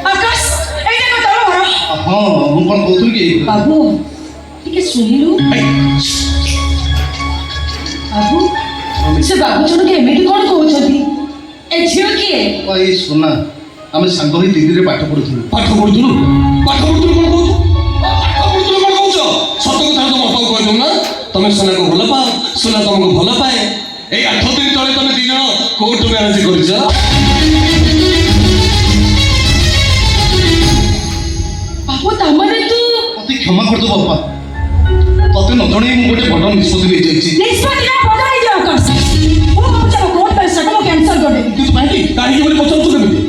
आकाश एटा को तोर घर हां मु कोन कहतु कि बाबू टिके सुनिलु बाबू से बाबू जन के एमिति कोन कहउछथि ए झियो के भाई सुना आमे संग होई दिल्ली रे पाठ पढुथुलु कोन कहू पाठ पढुथुलु कोन कहउछ सत कथा तो मत कहू ना तमे सोना को भल पाओ सोना तुमको भल पाए ए 8 दिन तळे तमे दी जण कोर्ट मैरिज करिछ बाबू तमरे तू मते क्षमा कर दो बापा तते न जणे मु गोटे बड़ निष्पत्ति ले जाईछि निष्पत्ति ना पदाई जाओ आकाश ओ बाबू चलो कोर्ट पर सको कैंसिल कर दे কিন্তু ভাই কাহি বলে পচারছ কেমিতি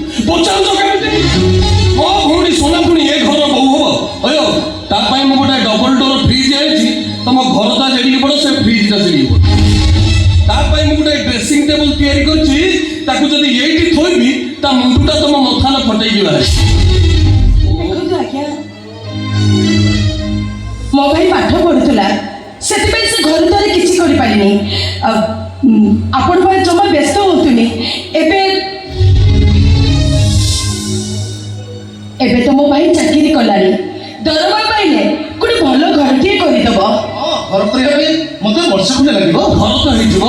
ও ভৌणी সোনা পুনি এ ঘর বউ হব অয়ো তা পাই মু গোটা ডবল ডোর ফ্রিজ আইছি তম ঘরটা যেডি বড় সে ফ্রিজটা সেডি বড় তা পাই মু গোটা ড্রেসিং টেবল তৈরি করছি তাকু যদি এইটি থইবি তা মুন্ডুটা তম মথানা ফটাই দিবা देखो आज्ञा मो भाई पाठ पढ़ुला से घर द्वारा किसी कर पारिनी आपण भाई जमा व्यस्त होतुनी एबे एबे तो मो भाई चाकरी कलानी दरमा पाइले कोटे भलो घर टिए करि दबो घर करिया पे मते वर्ष खंडे लागिबो घर तो ହେଇଯିବ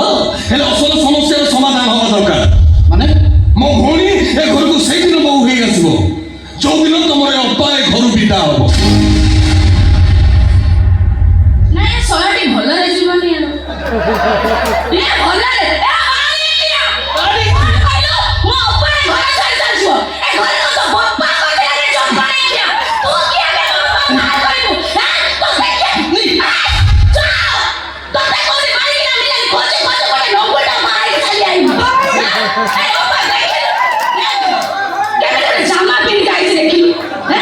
ହେଲେ ଅସଲ ସମସ୍ୟାର ସମାଧାନ ହବା ଦରକାର माने ମୋ ଭଉଣୀ ଏ ଘରକୁ ସେଇଦିନ ବୋଉ ହେଇ ଆସିବ ଯୋଉଦିନ ତମର ଅପା ଏ ଘରୁ ବିଦା ହବ ନା ଏ ସଳାଟି ଭଲ ରେ ଯିବନି ଆନ ଏ ଭଲ ରେ ଏ ମାରି ଆଇलो ମୋ ଉପରେ ଘର ଛାଡ଼ି ଚାଲିଯିବ ଏ ଘରେ ତ ବପ୍ପା କଟେ ରେ ଚମ୍ପା ରେ କିଆ ତୁ କିଆ ବେ ବାପା ନା କରିବୁ ତ ଦେଖିଆ ଚାଓ ତତେ କୋରି ମାରି କି ନା ମିଲେ ଖୋଜେ ଖୋଜେ ଗୋଟେ ନଙ୍ଗୁଟା ମାରି ଚାଲି ଆଇବ ଏ ବାପା ଦେଖିଲୁ କେବେ ଜାମା ପିନ୍ଧି ଯାଇଚି ଦେଖିଲୁ ହେ